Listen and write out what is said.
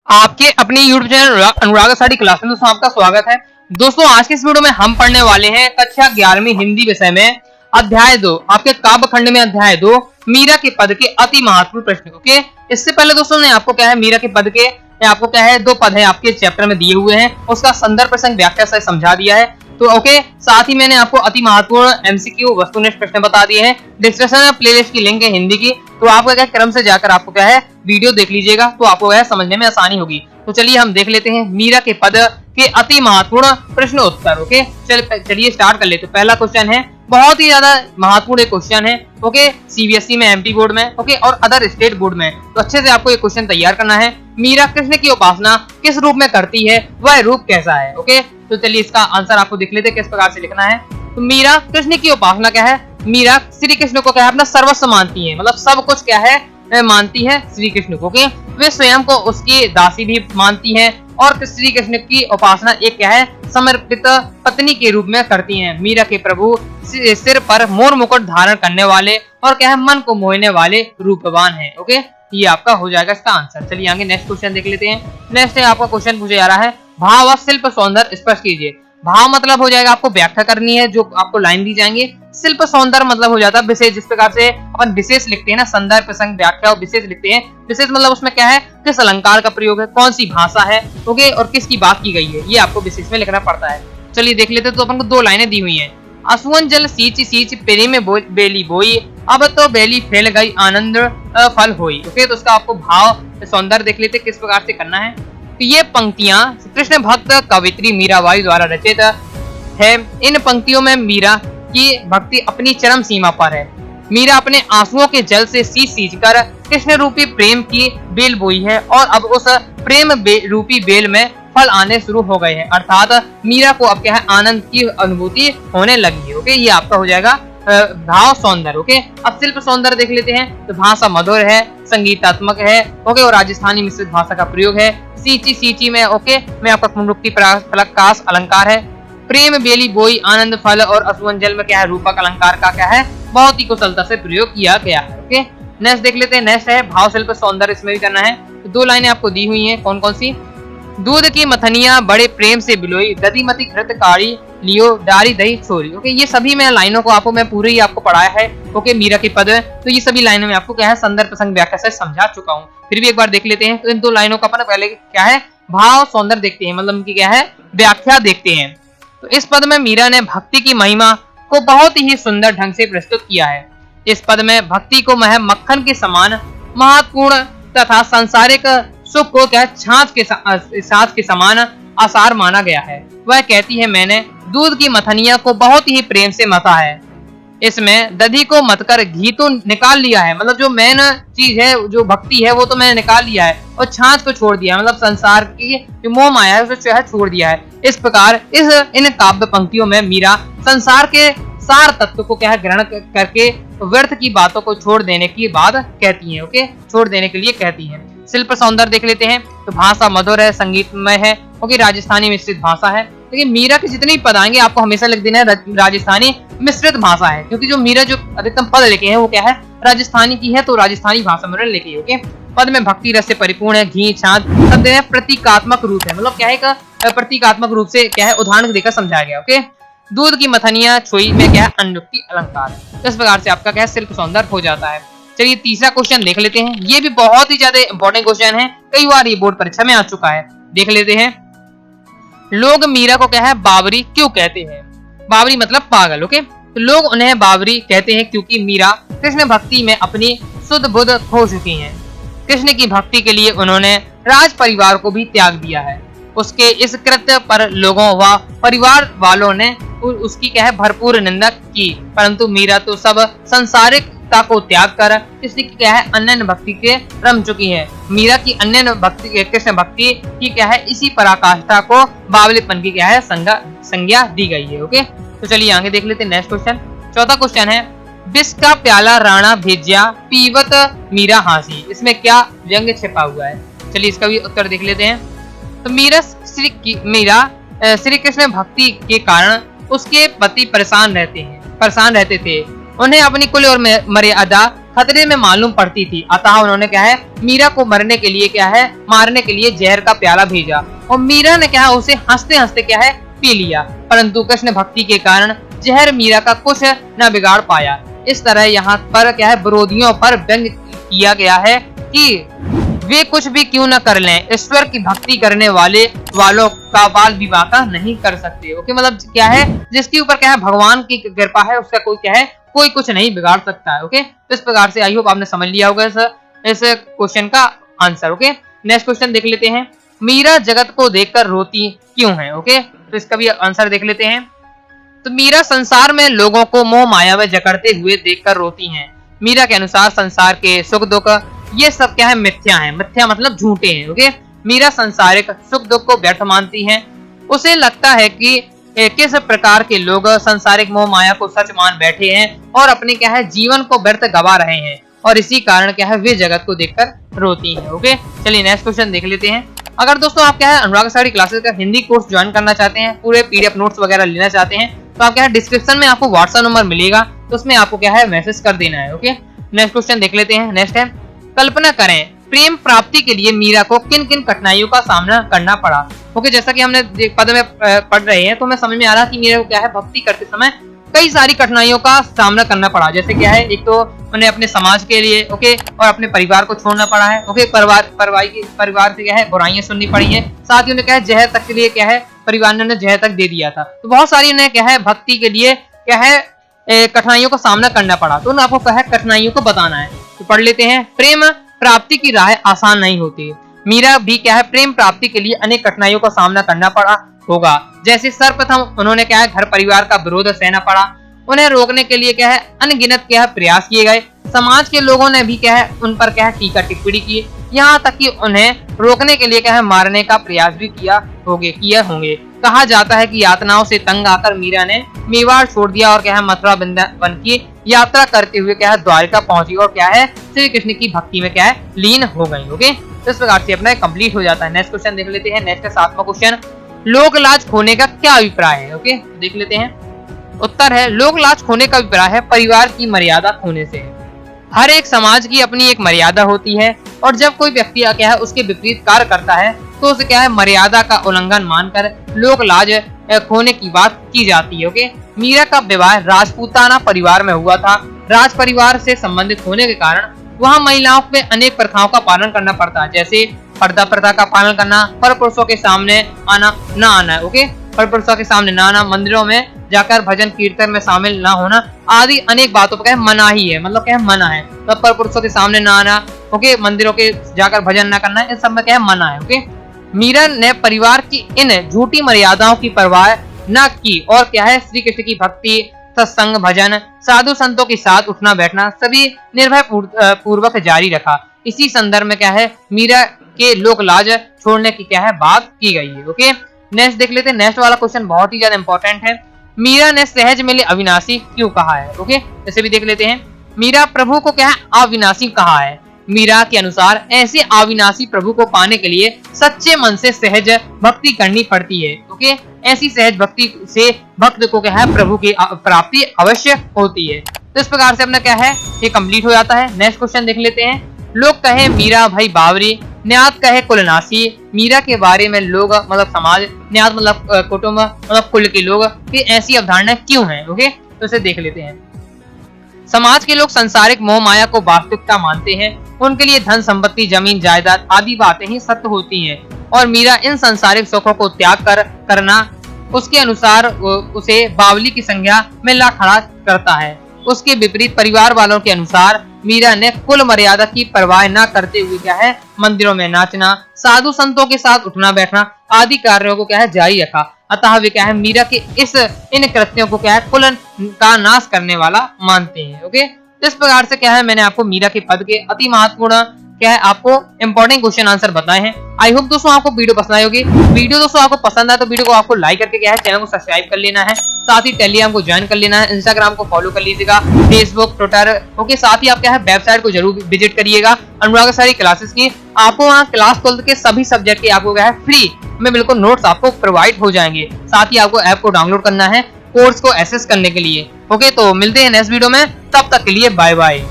आपके अपने YouTube channel अनुराग study class में दोस्तों आपका स्वागत है। दोस्तों आज के इस वीडियो में हम पढ़ने वाले हैं कक्षा 11वीं हिंदी विषय में अध्याय 2 आपके काव्य खंड में अध्याय 2 मीरा के पद के अति महत्वपूर्ण प्रश्न। ओके, इससे पहले दोस्तों ने आपको क्या है मीरा के पद के आपको क्या है दो पद है आपके चैप्टर में दिए हुए हैं, उसका संदर्भ प्रसंग व्याख्या से समझा दिया है। तो ओके, साथ ही मैंने आपको अति महत्वपूर्ण एमसीक्यू वस्तुनिष्ठ प्रश्न बता दिए हैं। डिस्क्रिप्शन में प्लेलिस्ट की लिंक है हिंदी की, तो आपका क्या क्रम से जाकर आपको क्या है वीडियो देख लीजिएगा, तो आपको क्या समझने में आसानी होगी। तो चलिए हम देख लेते हैं मीरा के पद के अति महत्वपूर्ण प्रश्न उत्तर। ओके, चलिए स्टार्ट कर लेते हैं। पहला क्वेश्चन है, बहुत ही ज्यादा महत्वपूर्ण एक क्वेश्चन है। ओके, सीबीएसई में, एमटी बोर्ड में, ओके, और अदर स्टेट बोर्ड में, तो अच्छे से आपको ये क्वेश्चन तैयार करना है। मीरा कृष्ण की उपासना किस रूप में करती है, वह रूप कैसा है। ओके, तो चलिए इसका आंसर आपको देख लेते हैं किस प्रकार से लिखना है। तो मीरा कृष्ण की उपासना क्या है, मीरा श्री कृष्ण को क्या है अपना सर्वस्व मानती है, मतलब सब कुछ क्या है मानती है श्री कृष्ण को। ओके, वे स्वयं को उसकी दासी भी मानती है और श्री कृष्ण की उपासना एक क्या है समर्पित पत्नी के रूप में करती हैं। मीरा के प्रभु सिर पर मोर मुकुट धारण करने वाले और क्या है मन को मोहने वाले रूपवान है। ओके, ये आपका हो जाएगा इसका आंसर। चलिए आगे नेक्स्ट क्वेश्चन देख लेते हैं। नेक्स्ट है आपका क्वेश्चन पूछा जा रहा है, भाव व शिल्प सौंदर्य स्पष्ट कीजिए। भाव मतलब हो जाएगा आपको व्याख्या करनी है, जो आपको लाइन दी जाएंगे। शिल्प सौंदर्य मतलब हो जाता है विशेष, जिस प्रकार से अपन विशेष लिखते हैं ना, संदर्भ प्रसंग व्याख्या और विशेष लिखते हैं। विशेष मतलब उसमें क्या है किस अलंकार का प्रयोग है, कौन सी भाषा है, ओके, और किसकी बात की गई है, ये आपको विशेष में लिखना पड़ता है। चलिए देख लेते हैं। तो अपन को दो लाइनें दी हुई है, असुवन जल सींच सींच पेरी में बेली बोई, अब तो बेली फैल गई आनंद फल होई। ओके, तो उसका आपको भाव सौंदर्य देख लेते किस प्रकार से करना है। तो ये पंक्तियां कृष्ण भक्त कवित्री मीराबाई द्वारा रचित है। इन पंक्तियों में मीरा की भक्ति अपनी चरम सीमा पर है। मीरा अपने आंसुओं के जल से सींच सींच कर कृष्ण रूपी प्रेम की बेल बोई है और अब उस प्रेम रूपी बेल में फल आने शुरू हो गए हैं, अर्थात मीरा को अब क्या है आनंद की अनुभूति होने लगी है। ओके, ये आपका हो जाएगा भाव सौंदर्य। ओके, अब शिल्प सौंदर्य देख लेते हैं। तो भाषा मधुर है, संगीतात्मक है, ओके, और राजस्थानी मिश्रित भाषा का प्रयोग है। सींची सींची में ओके में आपका पुनरुक्ति फलकाश अलंकार है। प्रेम बेली बोई आनंद फल और असुवन जल में क्या है रूपक अलंकार का क्या है बहुत ही कुशलता से प्रयोग किया गया है। ओके, नेक्स्ट देख लेते हैं। नेक्स्ट है भाव शिल्प सौंदर्य, इसमें भी करना है। तो दो लाइनें आपको दी हुई हैं, कौन कौन सी। दूध की मथनिया बड़े प्रेम से बिलोई, दधीमती घृत काढ़ी लियो डारी दही छोरी। ओके, ये सभी मैं लाइनों को आपको मैं पूरे ही आपको पढ़ाया है। ओके, मीरा के पद, तो ये सभी लाइनों में आपको क्या है संदर्भ प्रसंग व्याख्या से समझा चुका हूँ। फिर भी एक बार देख लेते हैं। तो इन दो लाइनों का अपन पहले क्या है भाव सौंदर्य देखते हैं, मतलब उनकी क्या है व्याख्या देखते हैं। तो इस पद में मीरा ने भक्ति की महिमा को बहुत ही सुंदर ढंग से प्रस्तुत किया है। इस पद में भक्ति को मह मक्खन के समान महत्वपूर्ण तथा सांसारिक सुख को क्या छाछ के समान आसार माना गया है। वह कहती है, मैंने दूध की मथनिया को बहुत ही प्रेम से मथा है, इसमें दधी को मतकर घी तो निकाल लिया है, मतलब जो मेन चीज है जो भक्ति है वो तो मैंने निकाल लिया है, और छाछ को छोड़ दिया है, मतलब संसार की जो मोह माया है उसे छोड़ दिया है। इस प्रकार इन काव्य पंक्तियों में मीरा संसार के सार तत्व को क्या है ग्रहण करके व्यर्थ की बातों को छोड़ देने की बात कहती है। ओके, छोड़ देने के लिए कहती है। शिल्प सौंदर्य देख लेते हैं। तो भाषा मधुर है, संगीतमय है, ओके, राजस्थानी मिश्रित भाषा है। लेकिन मीरा के जितने भी पद आएंगे आपको हमेशा लिख देना है राजस्थानी मिश्रित भाषा है, क्योंकि जो मीरा जो अधिकतम पद लिखे हैं वो क्या है राजस्थानी की है, तो राजस्थानी भाषा में लिखी है। ओके, पद में भक्ति रस से परिपूर्ण है, घी छाछ सब देने प्रतीकात्मक रूप है, मतलब क्या है प्रतीकात्मक रूप से क्या है उदाहरण देकर समझाया गया। ओके, दूध की मथनिया छोई में क्या है अनुक्ति अलंकार है। इस प्रकार से आपका क्या है शिल्प सौंदर्य हो जाता है। चलिए तीसरा क्वेश्चन देख लेते हैं। ये भी बहुत ही ज्यादा इंपॉर्टेंट क्वेश्चन है, कई बार ये बोर्ड परीक्षा में आ चुका है। देख लेते हैं। लोग मीरा को क्या है बावरी क्यों कहते हैं। बावरी मतलब पागल। ओके, तो लोग उन्हें बावरी कहते हैं क्योंकि मीरा कृष्ण भक्ति में अपनी शुद्ध बुद्ध खो चुकी हैं। कृष्ण की भक्ति के लिए उन्होंने राज परिवार को भी त्याग दिया है। उसके इस कृत्य पर लोगों व परिवार वालों ने उसकी क्या है भरपूर निंदा की, परंतु मीरा तो सब संसारिकता को त्याग कर कृष्ण की क्या है अनन्य भक्ति के रम चुकी है। मीरा की अनन्य भक्ति कृष्ण भक्ति की क्या है इसी पराकाष्ठा को बावलीपन की क्या है संज्ञा दी गई है। ओके, तो चलिए आगे देख लेते हैं नेक्स्ट क्वेश्चन। चौथा क्वेश्चन है, विष का प्याला राणा भेजिया पीवत मीरा हासी, इसमें क्या व्यंग्य छिपा हुआ है। चलिए इसका भी उत्तर देख लेते हैं। तो मीरा श्री कृष्ण भक्ति के कारण उसके पति परेशान रहते थे। उन्हें अपनी कुल और मर्यादा खतरे में मालूम पड़ती थी, अतः उन्होंने क्या है मीरा को मारने के लिए जहर का प्याला भेजा और मीरा ने क्या है उसे हंसते हंसते क्या है पी लिया, परंतु कृष्ण भक्ति के कारण जहर मीरा का कुछ न बिगाड़ पाया। इस तरह यहाँ पर क्या है विरोधियों पर व्यंग किया गया है कि वे कुछ भी क्यों न कर लें, ईश्वर की भक्ति करने वालों का बाल विवाह नहीं कर सकते। ओके, मतलब क्या है जिसके ऊपर क्या है भगवान की कृपा है उसका कोई कुछ नहीं बिगाड़ सकता है। ओके, तो इस प्रकार से आई होप आपने समझ लिया होगा इस क्वेश्चन का आंसर। ओके, नेक्स्ट क्वेश्चन देख लेते हैं, मीरा जगत को देखकर रोती क्यों है। ओके, तो इसका भी आंसर देख लेते हैं। तो मीरा संसार में लोगों को मोह माया में जकड़ते हुए देखकर रोती हैं। मीरा के अनुसार संसार के सुख दुख ये सब क्या है मिथ्या है, मिथ्या मतलब झूठे हैं। ओके, मीरा संसारिक सुख दुख को व्यर्थ मानती है। उसे लगता है कि किस प्रकार के लोग संसारिक मोह माया को सच मान बैठे हैं और अपने क्या है जीवन को व्यर्थ गवा रहे हैं और इसी कारण क्या है वे जगत को देखकर रोती हैं। ओके, चलिए नेक्स्ट क्वेश्चन देख लेते हैं। अगर दोस्तों आप क्या है अनुराग स्टडी क्लासेस का हिंदी कोर्स ज्वाइन करना चाहते हैं, पूरे पीडीएफ नोट्स वगैरह लेना चाहते हैं, तो आप क्या है डिस्क्रिप्शन में आपको व्हाट्सएप नंबर मिलेगा, तो उसमें आपको क्या है मैसेज कर देना है। ओके, नेक्स्ट क्वेश्चन देख लेते हैं। नेक्स्ट है, कल्पना करें प्रेम प्राप्ति के लिए मीरा को किन किन कठिनाइयों का सामना करना पड़ा। ओके, जैसा कि हमने पद में पढ़ रहे हैं तो हमें समझ में आ रहा कि मीरा को क्या है भक्ति करते समय कई सारी कठिनाइयों का सामना करना पड़ा। जैसे क्या है एक तो उन्हें अपने समाज के लिए ओके और अपने परिवार को छोड़ना पड़ा है। ओके, परिवार से क्या है बुराइयां सुननी पड़ी है, साथ ही उन्हें क्या है जहर तक के लिए क्या है परिवार ने उन्हें जहर तक दे दिया था। तो बहुत सारी उन्हें क्या है भक्ति के लिए क्या है कठिनाइयों का सामना करना पड़ा। तो उन्हें आपको क्या है कठिनाइयों को बताना है। तो पढ़ लेते हैं, प्रेम प्राप्ति की राह आसान नहीं होती। मीरा भी क्या है प्रेम प्राप्ति के लिए अनेक कठिनाइयों का सामना करना पड़ा होगा। जैसे सर्वप्रथम उन्होंने क्या है घर परिवार का विरोध सहना पड़ा, उन्हें रोकने के लिए क्या है अनगिनत क्या है प्रयास किए गए, समाज के लोगों ने भी क्या है उन पर क्या है टीका टिप्पणी की, यहाँ तक कि उन्हें रोकने के लिए क्या है मारने का प्रयास भी किया होंगे। कहा जाता है कि यातनाओं से तंग आकर मीरा ने मेवाड़ छोड़ दिया और क्या है मथुरा वृंदावन की यात्रा करते हुए क्या है द्वारिका पहुंची और क्या है श्री कृष्ण की भक्ति में क्या है लीन हो गई। ओके, तो इस प्रकार से अपना कंप्लीट हो जाता है। नेक्स्ट क्वेश्चन देख लेते हैं। नेक्स्ट है 7वां क्वेश्चन, लोक लाज खोने का क्या अभिप्राय है। ओके, देख लेते हैं। उत्तर है लोक लाज खोने का अभिप्राय है परिवार की मर्यादा खोने से। हर एक समाज की अपनी एक मर्यादा होती है और जब कोई व्यक्ति क्या है उसके विपरीत कार्य करता है तो उसे क्या है मर्यादा का उल्लंघन मानकर लोक लाज खोने की बात की जाती है। ओके, मीरा का विवाह राजपूताना परिवार में हुआ था। राज परिवार से संबंधित होने के कारण वहाँ महिलाओं में अनेक प्रथाओं का पालन करना पड़ता है, जैसे पर्दा प्रथा का पालन करना, पर पुरुषों के सामने आना न आना। ओके, पर पुरुषों के सामने न आना, मंदिरों में जाकर भजन कीर्तन में शामिल ना होना आदि अनेक बातों पर क्या है मना ही है, मतलब क्या है मना है। तो पर पुरुषों के सामने ना आना, ओके, मंदिरों के जाकर भजन ना करना, इन सब में क्या है मना है। ओके, मीरा ने परिवार की इन झूठी मर्यादाओं की परवाह न की और क्या है श्री कृष्ण की भक्ति, सत्संग, भजन, साधु संतों के साथ उठना बैठना सभी निर्भय पूर्वक जारी रखा। इसी संदर्भ में क्या है मीरा के लोक लाज छोड़ने की क्या है बात की गई है। ओके, नेक्स्ट देख लेते हैं। नेक्स्ट वाला क्वेश्चन बहुत ही ज्यादा इंपॉर्टेंट है, मीरा ने सहज मिले अविनाशी क्यों कहा है। ओके, जैसे भी देख लेते हैं, मीरा प्रभु को क्या है अविनाशी कहा है। मीरा के अनुसार ऐसे अविनाशी प्रभु को पाने के लिए सच्चे मन से सहज भक्ति करनी पड़ती है। ओके, ऐसी सहज भक्ति से भक्त को क्या है प्रभु की प्राप्ति अवश्य होती है। तो इस प्रकार से अपना क्या है ये कंप्लीट हो जाता है। नेक्स्ट क्वेश्चन देख लेते हैं, लोग कहे मीरा भाई बावरी, न्यात कहे कुलनाशी। मीरा के बारे में लोग मतलब समाज, न्यात मतलब कुटुंब मतलब कुल के लोग की ऐसी अवधारणा क्यों है। ओके, तो इसे देख लेते हैं। समाज के लोग संसारिक मोह माया को वास्तविकता मानते हैं, उनके लिए धन संपत्ति, जमीन जायदाद आदि बातें ही सत्य होती हैं और मीरा इन संसारिक सुखों को त्याग करना उसके अनुसार उसे बावली की संज्ञा में ला खड़ा करता है। उसके विपरीत परिवार वालों के अनुसार मीरा ने कुल मर्यादा की परवाह न करते हुए क्या है मंदिरों में नाचना, साधु संतों के साथ उठना बैठना आदि कार्यों को क्या है जारी रखा। अतः वे क्या है मीरा के इन कृत्यों को क्या है कुल का नाश करने वाला मानते हैं। ओके, इस प्रकार से क्या है मैंने आपको मीरा के पद के अति महत्वपूर्ण क्या है आपको इंपॉर्टेंट क्वेश्चन आंसर बताए हैं। आई होप दोस्तों आपको वीडियो पसंद आई होगी। वीडियो दोस्तों आपको पसंद आए तो वीडियो को आपको लाइक करके क्या है चैनल को सब्सक्राइब कर लेना है, साथ ही टेलीग्राम को ज्वाइन कर लेना है, इंस्टाग्राम को फॉलो कर लीजिएगा, फेसबुक, ट्विटर। ओके, साथ ही आप क्या है वेबसाइट को जरूर विजिट करिएगा अनुराग सारी क्लासेस की। आपको वहाँ क्लास 12 के सभी सब्जेक्ट के आपको क्या है फ्री में बिल्कुल नोट्स आपको प्रोवाइड हो जाएंगे। साथ ही आपको ऐप को डाउनलोड करना है कोर्स को एक्सेस करने के लिए। ओके, तो मिलते हैं नेक्स्ट वीडियो में, तब तक के लिए बाय बाय।